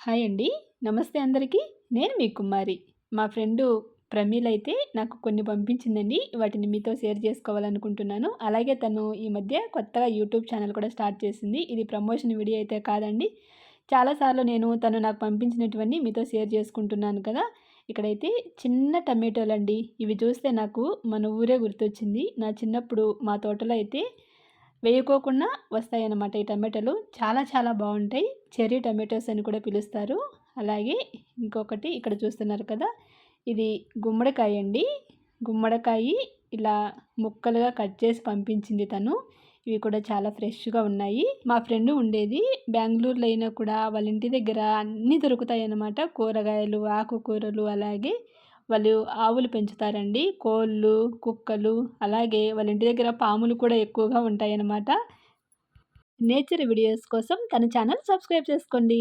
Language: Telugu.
హాయ్ అండి. నమస్తే అందరికీ. నేను మీ కుమారి. మా ఫ్రెండు ప్రమీల అయితే నాకు కొన్ని పంపించిందండి. వాటిని మీతో షేర్ చేసుకోవాలనుకుంటున్నాను. అలాగే తను ఈ మధ్య కొత్తగా యూట్యూబ్ ఛానల్ కూడా స్టార్ట్ చేసింది. ఇది ప్రమోషన్ వీడియో అయితే కాదండి. చాలా సార్లు నేను తను నాకు పంపించినటువన్నీ మీతో షేర్ చేసుకుంటున్నాను కదా! ఇక్కడైతే చిన్న టమాటోలండి. ఇవి చూస్తే నాకు మన ఊరే గుర్తొచ్చింది. నా చిన్నప్పుడు మా తోటలో అయితే వేయకోకుండా వస్తాయన్నమాట ఈ టమాటాలు. చాలా చాలా బావుంటాయి. చెర్రీ టమాటోస్ అని కూడా పిలుస్తారు. అలాగే ఇంకొకటి ఇక్కడ చూస్తున్నారు కదా! ఇది గుమ్మడికాయ అండి. గుమ్మడికాయి ఇలా ముక్కలుగా కట్ చేసి పంపించింది తను. ఇవి కూడా చాలా ఫ్రెష్‌గా ఉన్నాయి. మా ఫ్రెండ్ ఉండేది బెంగుళూరులో అయినా కూడా వాళ్ళ ఇంటి దగ్గర అన్నీ దొరుకుతాయన్నమాట. కూరగాయలు, ఆకుకూరలు అలాగే వాళ్ళు ఆవులు పెంచుతారండి. కోళ్ళు, కుక్కలు అలాగే వాళ్ళ ఇంటి దగ్గర పాములు కూడా ఎక్కువగా ఉంటాయన్నమాట. నేచర్ వీడియోస్ కోసం తన ఛానల్ సబ్స్క్రైబ్ చేసుకోండి.